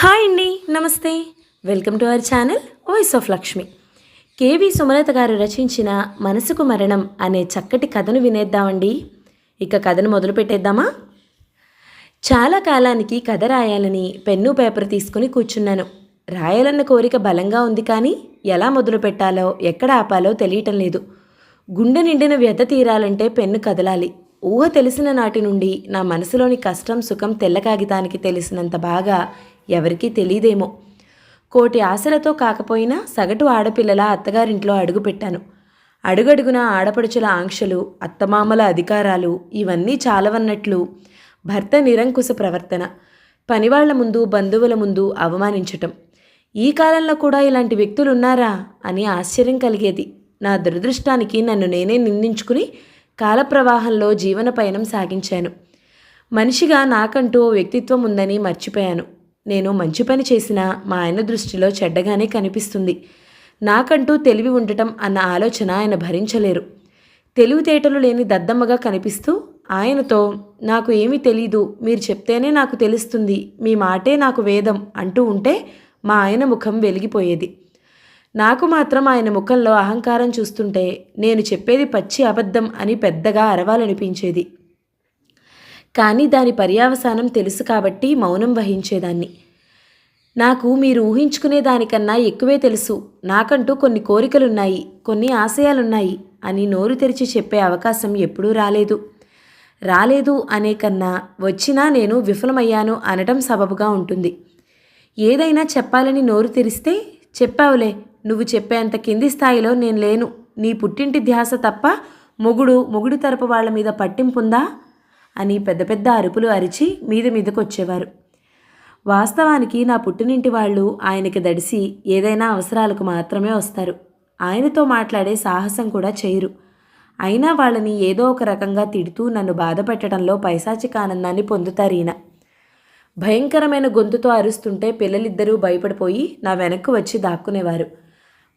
Hi అండి, నమస్తే. Welcome to our channel voice of Lakshmi. KV Sumalatha గారు రచించిన మనసుకు మరణం అనే చక్కటి కథను వినేద్దామండి. ఇక కథను మొదలు పెట్టేద్దామా? చాలా కాలానికి కథ రాయాలని పెన్ను పేపర్ తీసుకుని కూర్చున్నాను. రాయాలన్న కోరిక బలంగా ఉంది, కానీ ఎలా మొదలు పెట్టాలో ఎక్కడ ఆపాలో తెలియటం లేదు. గుండె నిండిన వ్యధ తీరాలంటే పెన్ను కదలాలి. ఊహ తెలిసిన నాటి నుండి నా మనసులోని కష్టం సుఖం తెల్ల కాగితానికి తెలిసినంత బాగా ఎవరికీ తెలియదేమో. కోటి ఆశలతో కాకపోయినా సగటు ఆడపిల్లల అత్తగారింట్లో అడుగుపెట్టాను. అడుగడుగున ఆడపడుచుల ఆంక్షలు, అత్తమామల అధికారాలు ఇవన్నీ చాలవన్నట్లు భర్త నిరంకుశ ప్రవర్తన, పనివాళ్ల ముందు బంధువుల ముందు అవమానించటం. ఈ కాలంలో కూడా ఇలాంటి వ్యక్తులున్నారా అని ఆశ్చర్యం కలిగేది. నా దురదృష్టానికి నన్ను నేనే నిందించుకుని కాలప్రవాహంలో జీవన పయనం సాగించాను. మనిషిగా నాకంటూ ఓ వ్యక్తిత్వం ఉందని మర్చిపోయాను. నేను మంచి పని చేసినా మా ఆయన దృష్టిలో చెడ్డగానే కనిపిస్తుంది. నాకంటూ తెలివి ఉండటం అన్న ఆలోచన ఆయన భరించలేరు. తెలివితేటలు లేని దద్దమ్మగా కనిపిస్తూ ఆయనతో నాకు ఏమీ తెలీదు, మీరు చెప్తేనే నాకు తెలుస్తుంది, మీ మాటే నాకు వేదం అంటూ ఉంటే మా ఆయన ముఖం వెలిగిపోయేది. నాకు మాత్రం ఆయన ముఖంలో అహంకారం చూస్తుంటే నేను చెప్పేది పచ్చి అబద్ధం అని పెద్దగా అరవాలనిపించేది. కానీ దాని పర్యావసానం తెలుసు కాబట్టి మౌనం వహించేదాన్ని. నాకు మీరు ఊహించుకునే దానికన్నా ఎక్కువే తెలుసు, నాకంటూ కొన్ని కోరికలున్నాయి, కొన్ని ఆశయాలున్నాయి అని నోరు తెరిచి చెప్పే అవకాశం ఎప్పుడూ రాలేదు అనే కన్నా వచ్చినా నేను విఫలమయ్యాను అనటం సబబుగా ఉంటుంది. ఏదైనా చెప్పాలని నోరు తెరిస్తే చెప్పావులే, నువ్వు చెప్పేంత కింది స్థాయిలో నేను లేను, నీ పుట్టింటి ధ్యాస తప్ప మొగుడి తరపు వాళ్ళ మీద పట్టింపుందా అని పెద్ద పెద్ద అరుపులు అరిచి మీదకొచ్చేవారు. వాస్తవానికి నా పుట్టినింటి వాళ్ళు ఆయనకి దడిసి ఏదైనా అవసరాలకు మాత్రమే వస్తారు. ఆయనతో మాట్లాడే సాహసం కూడా చేయరు. అయినా వాళ్ళని ఏదో ఒక రకంగా తిడుతూ నన్ను బాధపెట్టడంలో పైశాచిక ఆనందాన్ని పొందుతారు ఈయన. భయంకరమైన గొంతుతో అరుస్తుంటే పిల్లలిద్దరూ భయపడిపోయి నా వెనక్కు వచ్చి దాక్కునేవారు.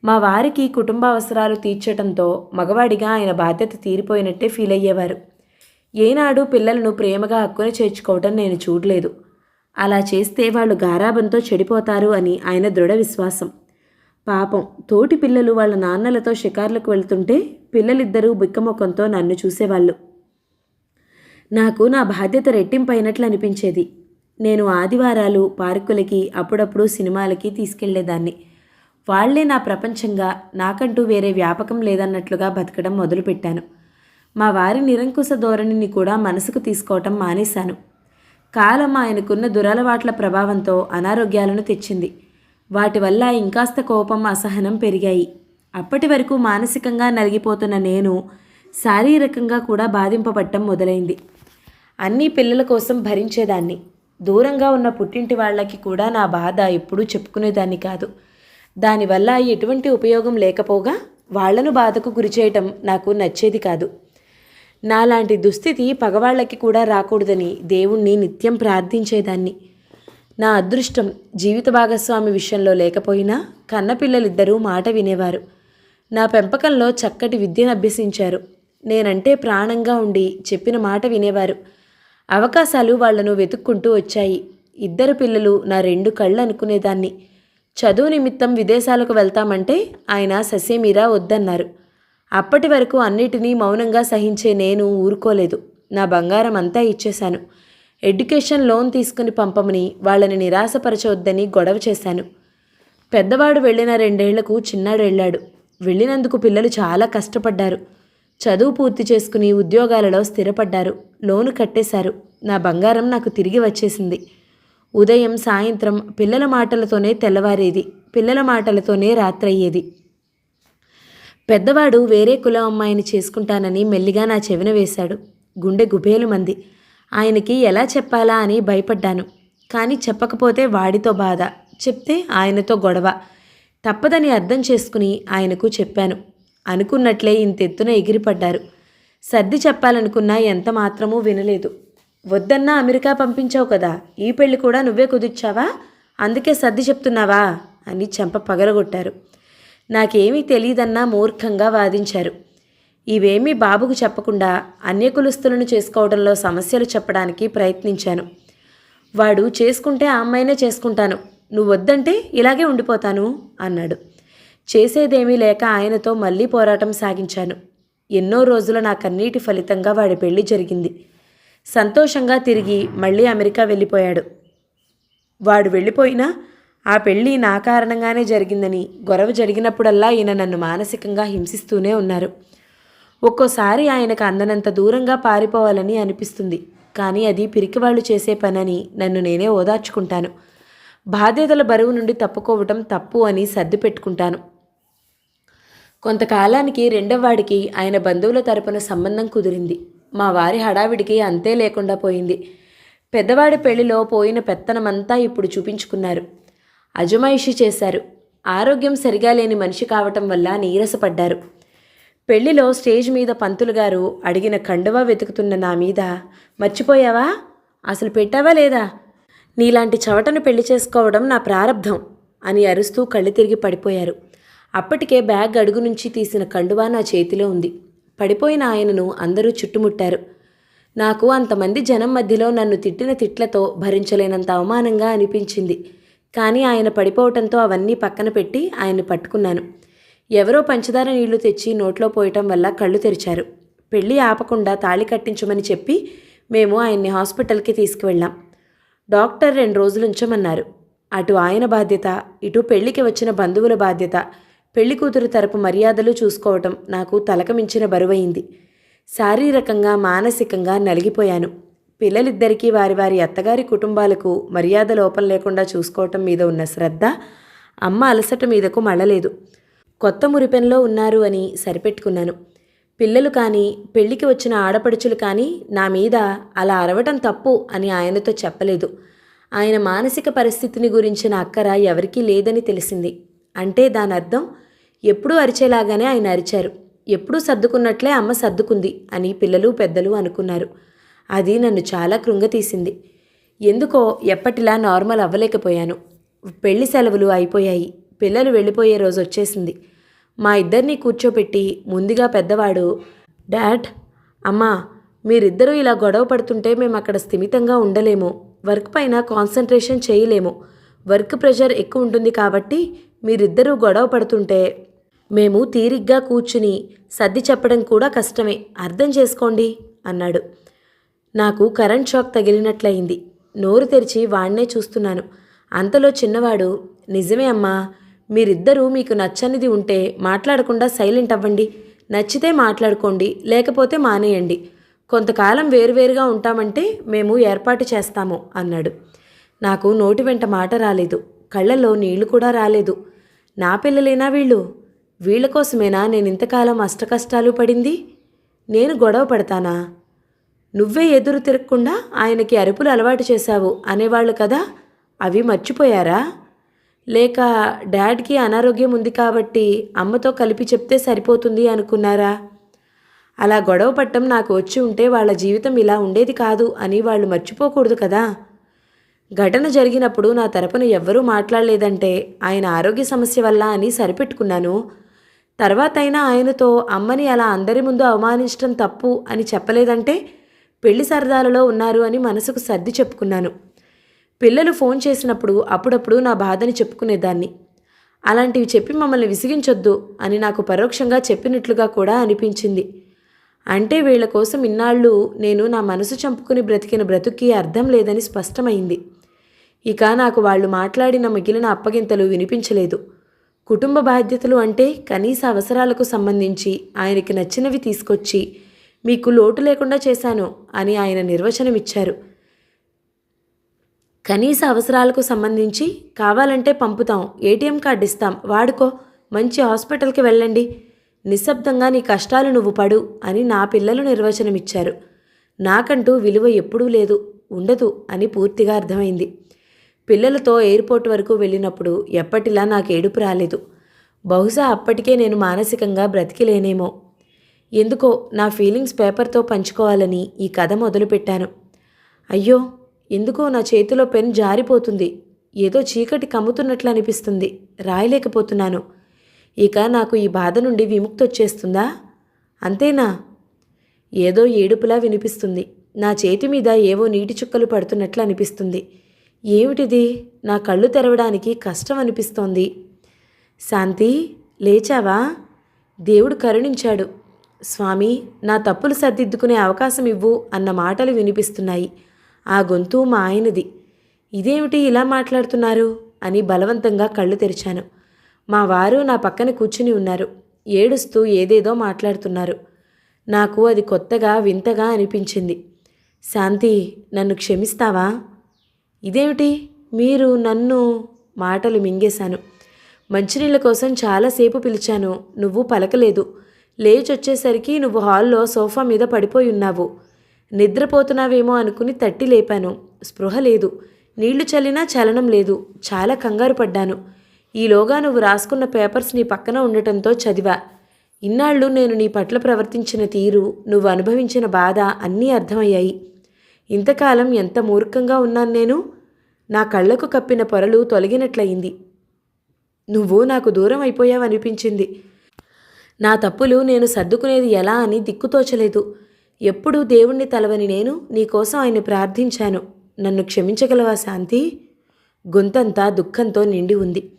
మా వారికి కుటుంబ అవసరాలు తీర్చటంతో మగవాడిగా ఆయన బాధ్యత తీరిపోయినట్టే ఫీల్ అయ్యేవారు. ఏనాడు పిల్లలను ప్రేమగా హక్కున చేర్చుకోవటం నేను చూడలేదు. అలా చేస్తే వాళ్ళు గారాబంతో చెడిపోతారు అని ఆయన దృఢ విశ్వాసం. పాపం తోటి పిల్లలు వాళ్ళ నాన్నలతో షికార్లకు వెళ్తుంటే పిల్లలిద్దరూ బిక్కముఖంతో నన్ను చూసేవాళ్ళు. నాకు నా బాధ్యత రెట్టింపైనట్లు అనిపించేది. నేను ఆదివారాలు పార్కులకి, అప్పుడప్పుడు సినిమాలకి తీసుకెళ్లేదాన్ని. వాళ్లే నా ప్రపంచంగా, నాకంటూ వేరే వ్యాపకం లేదన్నట్లుగా బతకడం మొదలుపెట్టాను. మా వారి నిరంకుశ ధోరణిని కూడా మనసుకు తీసుకోవటం మానేశాను. కాలం ఆయనకున్న దురలవాట్ల ప్రభావంతో అనారోగ్యాలను తెచ్చింది. వాటి వల్ల ఇంకాస్త కోపం, అసహనం పెరిగాయి. అప్పటి వరకు మానసికంగా నలిగిపోతున్న నేను శారీరకంగా కూడా బాధింపబట్టం మొదలైంది. అన్నీ పిల్లల కోసం భరించేదాన్ని. దూరంగా ఉన్న పుట్టింటి వాళ్ళకి కూడా నా బాధ ఎప్పుడూ చెప్పుకునేదాన్ని కాదు. దానివల్ల ఎటువంటి ఉపయోగం లేకపోగా వాళ్లను బాధకు గురిచేయటం నాకు నచ్చేది కాదు. నాలాంటి దుస్థితి పగవాళ్లకి కూడా రాకూడదని దేవుణ్ణి నిత్యం ప్రార్థించేదాన్ని. నా అదృష్టం జీవిత భాగస్వామి విషయంలో లేకపోయినా కన్నపిల్లలిద్దరూ మాట వినేవారు. నా పెంపకంలో చక్కటి విద్యను అభ్యసించారు. నేనంటే ప్రాణంగా ఉండి చెప్పిన మాట వినేవారు. అవకాశాలు వాళ్లను వెతుక్కుంటూ వచ్చాయి. ఇద్దరు పిల్లలు నా రెండు కళ్ళు అనుకునేదాన్ని. చదువు నిమిత్తం విదేశాలకు వెళ్తామంటే ఆయన ససేమీరా వద్దన్నారు. అప్పటి వరకు అన్నిటినీ మౌనంగా సహించే నేను ఊరుకోలేదు. నా బంగారం అంతా ఇచ్చేశాను. ఎడ్యుకేషన్ లోన్ తీసుకుని పంపమని వాళ్ళని నిరాశపరచవద్దని గొడవ చేశాను. పెద్దవాడు వెళ్ళిన 2 ఏళ్లకు చిన్నాడు వెళ్ళాడు. వెళ్ళినందుకు పిల్లలు చాలా కష్టపడ్డారు. చదువు పూర్తి చేసుకుని ఉద్యోగాలలో స్థిరపడ్డారు. లోను కట్టేశారు. నా బంగారం నాకు తిరిగి వచ్చేసింది. ఉదయం సాయంత్రం పిల్లల మాటలతోనే తెల్లవారేది, పిల్లల మాటలతోనే రాత్రయ్యేది. పెద్దవాడు వేరే కులం అమ్మాయిని చేసుకుంటానని మెల్లిగా నా చెవిన వేశాడు. గుండె గుబేలుమంది. ఆయనకి ఎలా చెప్పాలా అని భయపడ్డాను. కానీ చెప్పకపోతే వాడితో బాధ, చెప్తే ఆయనతో గొడవ. తప్పదని అర్థం చేసుకుని ఆయనకు చెప్పాను. అనుకున్నట్లే ఇంతెత్తున ఎగిరిపడ్డారు. సర్ది చెప్పాలనుకున్నా ఎంత మాత్రమూ వినలేదు. వద్దన్నా అమెరికా పంపించావు కదా, ఈ పెళ్లి కూడా నువ్వే కుదిర్చావా, అందుకే సర్ది చెప్తున్నావా అని చెంప పగలగొట్టారు. నాకేమీ తెలియదన్నా మూర్ఖంగా వాదించారు. ఇవేమీ బాబుకు చెప్పకుండా అన్యకులస్తులను చేసుకోవడంలో సమస్యలు చెప్పడానికి ప్రయత్నించాను. వాడు చేసుకుంటే ఆ అమ్మాయినే చేసుకుంటాను, నువ్వు వద్దంటే ఇలాగే ఉండిపోతాను అన్నాడు. చేసేదేమీ లేక ఆయనతో మళ్ళీ పోరాటం సాగించాను. ఎన్నో రోజుల నా కన్నీటి ఫలితంగా వాడి పెళ్లి జరిగింది. సంతోషంగా తిరిగి మళ్ళీ అమెరికా వెళ్ళిపోయాడు. వాడు వెళ్ళిపోయినా ఆ పెళ్ళి నా కారణంగానే జరిగిందని గొడవ జరిగినప్పుడల్లా ఈయన నన్ను మానసికంగా హింసిస్తూనే ఉన్నారు. ఒక్కోసారి ఆయనకు అందనంత దూరంగా పారిపోవాలని అనిపిస్తుంది. కానీ అది పిరికివాళ్ళు చేసే పనని నన్ను నేనే ఓదార్చుకుంటాను. బాధ్యతల బరువు నుండి తప్పుకోవటం తప్పు అని సర్ది పెట్టుకుంటాను. కొంతకాలానికి రెండవ వాడికి ఆయన బంధువుల తరపున సంబంధం కుదిరింది. మా వారి హడావిడికి అంతే లేకుండా పోయింది. పెద్దవాడి పెళ్లిలో పోయిన పెత్తనమంతా ఇప్పుడు చూపించుకున్నారు. అజమాయిషీ చేశారు. ఆరోగ్యం సరిగా లేని మనిషి కావటం వల్ల నీరసపడ్డారు. పెళ్లిలో స్టేజ్ మీద పంతులు గారు అడిగిన కండువా వెతుకుతున్న నా మీద, మర్చిపోయావా, అసలు పెట్టావా లేదా, నీలాంటి చవటను పెళ్లి చేసుకోవడం నా ప్రారబ్ధం అని అరుస్తూ కళ్ళు తిరిగి పడిపోయారు. అప్పటికే బ్యాగ్ అడుగు నుంచి తీసిన కండువా నా చేతిలో ఉంది. పడిపోయిన ఆయనను అందరూ చుట్టుముట్టారు. నాకు అంతమంది జనం మధ్యలో నన్ను తిట్టిన తిట్లతో భరించలేనంత అవమానంగా అనిపించింది. కానీ ఆయన పడిపోవటంతో అవన్నీ పక్కన పెట్టి ఆయన్ని పట్టుకున్నాను. ఎవరో పంచదార నీళ్లు తెచ్చి నోట్లో పోయటం వల్ల కళ్ళు తెరిచారు. పెళ్ళి ఆపకుండా తాళి కట్టించమని చెప్పి మేము ఆయన్ని హాస్పిటల్కి తీసుకువెళ్ళాం. డాక్టర్ 2 రోజులు ఉంచమన్నారు. అటు ఆయన బాధ్యత, ఇటు పెళ్లికి వచ్చిన బంధువుల బాధ్యత, పెళ్లి కూతురు తరపు మర్యాదలు చూసుకోవటం నాకు తలకమించిన బరువైంది. శారీరకంగా మానసికంగా నలిగిపోయాను. పిల్లలిద్దరికీ వారి వారి అత్తగారి కుటుంబాలకు మర్యాద లోపం లేకుండా చూసుకోవటం మీద ఉన్న శ్రద్ధ అమ్మ అలసట మీదకు మళ్ళలేదు. కొత్త మురిపెన్లో ఉన్నారు అని సరిపెట్టుకున్నాను. పిల్లలు కానీ పెళ్లికి వచ్చిన ఆడపడుచులు కానీ నా మీద అలా అరవటం తప్పు అని ఆయనతో చెప్పలేదు. ఆయన మానసిక పరిస్థితిని గురించిన అక్కర ఎవరికీ లేదని తెలిసింది. అంటే దాని అర్థం ఎప్పుడూ అరిచేలాగానే ఆయన అరిచారు, ఎప్పుడూ సర్దుకున్నట్లే అమ్మ సర్దుకుంది అని పిల్లలు పెద్దలు అనుకున్నారు. అది నన్ను చాలా కృంగతీసింది. ఎందుకో ఎప్పటిలా నార్మల్ అవ్వలేకపోయాను. పెళ్లి సెలవులు అయిపోయాయి. పిల్లలు వెళ్ళిపోయే రోజు వచ్చేసింది. మా ఇద్దరినీ కూర్చోపెట్టి ముందుగా పెద్దవాడు, డాడ్, అమ్మా, మీరిద్దరూ ఇలా గొడవ పడుతుంటే మేము అక్కడ స్థిమితంగా ఉండలేము, వర్క్ పైన కాన్సన్ట్రేషన్ చేయలేము, వర్క్ ప్రెషర్ ఎక్కువ ఉంటుంది కాబట్టి మీరిద్దరూ గొడవ పడుతుంటే మేము తీరిగ్గా కూర్చుని సర్ది చెప్పడం కూడా కష్టమే, అర్థం చేసుకోండి అన్నాడు. నాకు కరెంట్ షాక్ తగిలినట్లయింది. నోరు తెరిచి వాణ్ణే చూస్తున్నాను. అంతలో చిన్నవాడు, నిజమే అమ్మా, మీరిద్దరూ మీకు నచ్చనిది ఉంటే మాట్లాడకుండా సైలెంట్ అవ్వండి, నచ్చితే మాట్లాడుకోండి, లేకపోతే మానేయండి, కొంతకాలం వేరువేరుగా ఉంటామంటే మేము ఏర్పాటు చేస్తాము అన్నాడు. నాకు నోటి వెంట మాట రాలేదు, కళ్ళల్లో నీళ్లు కూడా రాలేదు. నా పిల్లలేనా వీళ్ళు? వీళ్ల కోసమేనా నేను ఇంతకాలం అష్టకష్టాలు పడింది? నేను గొడవ పడతానా? నువ్వే ఎదురు తిరగకుండా ఆయనకి అరుపులు అలవాటు చేశావు అనేవాళ్ళు కదా, అవి మర్చిపోయారా? లేక డాడ్కి అనారోగ్యం ఉంది కాబట్టి అమ్మతో కలిపి చెప్తే సరిపోతుంది అనుకున్నారా? అలా గొడవ పట్టం నాకు వచ్చి ఉంటే వాళ్ళ జీవితం ఇలా ఉండేది కాదు అని వాళ్ళు మర్చిపోకూడదు కదా. ఘటన జరిగినప్పుడు నా తరపున ఎవ్వరూ మాట్లాడలేదంటే ఆయన ఆరోగ్య సమస్య వల్ల అని సరిపెట్టుకున్నాను. తర్వాతైనా ఆయనతో అమ్మని అలా అందరి ముందు అవమానించడం తప్పు అని చెప్పలేదంటే పెళ్లి సరదాలలో ఉన్నారు అని మనసుకు సర్ది చెప్పుకున్నాను. పిల్లలు ఫోన్ చేసినప్పుడు అప్పుడప్పుడు నా బాధని చెప్పుకునేదాన్ని. అలాంటివి చెప్పి మమ్మల్ని విసిగించొద్దు అని నాకు పరోక్షంగా చెప్పినట్లుగా కూడా అనిపించింది. అంటే వీళ్ల కోసం ఇన్నాళ్ళు నేను నా మనసు చంపుకుని బ్రతికిన బ్రతుక్కి అర్థం లేదని స్పష్టమైంది. ఇక నాకు వాళ్ళు మాట్లాడిన మిగిలిన అప్పగింతలు వినిపించలేదు. కుటుంబ బాధ్యతలు అంటే కనీస అవసరాలకు సంబంధించి ఆయనకి నచ్చినవి తీసుకొచ్చి మీకు లోటు లేకుండా చేశాను అని ఆయన నిర్వచనమిచ్చారు. కనీస అవసరాలకు సంబంధించి కావాలంటే పంపుతాం, ఏటీఎం కార్డు ఇస్తాం, వాడుకో, మంచి హాస్పిటల్కి వెళ్ళండి, నిశ్శబ్దంగా నీ కష్టాలు నువ్వు పడు అని నా పిల్లలు నిర్వచనమిచ్చారు. నాకంటూ విలువ ఎప్పుడూ లేదు, ఉండదు అని పూర్తిగా అర్థమైంది. పిల్లలతో ఎయిర్పోర్ట్ వరకు వెళ్ళినప్పుడు ఎప్పటిలా నాకు ఏడుపు రాలేదు. బహుశా అప్పటికే నేను మానసికంగా బ్రతికిలేనేమో. ఎందుకో నా ఫీలింగ్స్ పేపర్తో పంచుకోవాలని ఈ కథ మొదలుపెట్టాను. అయ్యో, ఎందుకో నా చేతిలో పెన్ జారిపోతుంది, ఏదో చీకటి కమ్ముతున్నట్లు అనిపిస్తుంది, రాయలేకపోతున్నాను. ఇక నాకు ఈ బాధ నుండి విముక్తి వచ్చేస్తుందా? అంతేనా? ఏదో ఏడుపులా వినిపిస్తుంది. నా చేతి మీద ఏవో నీటి చుక్కలు పడుతున్నట్లు అనిపిస్తుంది. ఏమిటిది? నా కళ్ళు తెరవడానికి కష్టం అనిపిస్తోంది. శాంతి, లేచావా? దేవుడు కరుణించాడు. స్వామి, నా తప్పులు సర్దిద్దుకునే అవకాశం ఇవ్వు అన్న మాటలు వినిపిస్తున్నాయి. ఆ గొంతు మా ఆయనది. ఇదేమిటి ఇలా మాట్లాడుతున్నారు అని బలవంతంగా కళ్ళు తెరిచాను. మా వారు నా పక్కన కూర్చుని ఉన్నారు. ఏడుస్తూ ఏదేదో మాట్లాడుతున్నారు. నాకు అది కొత్తగా వింతగా అనిపించింది. శాంతి, నన్ను క్షమిస్తావా? ఇదేమిటి మీరు నన్ను? మాటలు మింగేశాను. మంచినీళ్ళ కోసం చాలాసేపు పిలిచాను, నువ్వు పలకలేదు. లేచొచ్చేసరికి నువ్వు హాల్లో సోఫా మీద పడిపోయి ఉన్నావు. నిద్రపోతున్నావేమో అనుకుని తట్టి లేపాను. స్పృహ లేదు. నీళ్లు చల్లినా చలనం లేదు. చాలా కంగారు పడ్డాను. ఈలోగా నువ్వు రాసుకున్న పేపర్స్ నీ పక్కన ఉండటంతో చదివా. ఇన్నాళ్ళు నేను నీ పట్ల ప్రవర్తించిన తీరు, నువ్వు అనుభవించిన బాధ అన్నీ అర్థమయ్యాయి. ఇంతకాలం ఎంత మూర్ఖంగా ఉన్నాను నేను. నా కళ్ళకు కప్పిన పొరలు తొలగినట్లయింది. నువ్వు నాకు దూరం అయిపోయావనిపించింది. నా తప్పులు నేను సర్దుకునేది ఎలా అని దిక్కుతోచలేదు. ఎప్పుడూ దేవుణ్ణి తలవని నేను నీకోసం ఆయన్ని ప్రార్థించాను. నన్ను క్షమించగలవా శాంతి? గొంతంతా దుఃఖంతో నిండి ఉంది.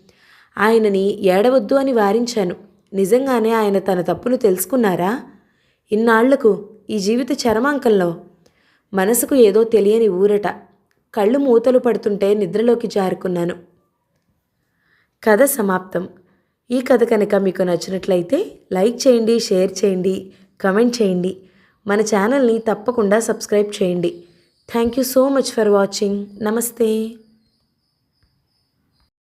ఆయనని ఏడవద్దు అని వారించాను. నిజంగానే ఆయన తన తప్పును తెలుసుకున్నారా? ఇన్నాళ్లకు, ఈ జీవిత చరమాంకంలో. మనసుకు ఏదో తెలియని ఊరట. కళ్ళు మూతలు పడుతుంటే నిద్రలోకి జారుకున్నాను. కథ సమాప్తం. ఈ కథ కనుక మీకు నచ్చినట్లయితే లైక్ చేయండి, షేర్ చేయండి, కమెంట్ చేయండి. మన ఛానల్ని తప్పకుండా సబ్స్క్రైబ్ చేయండి. Thank you so much for watching. నమస్తే.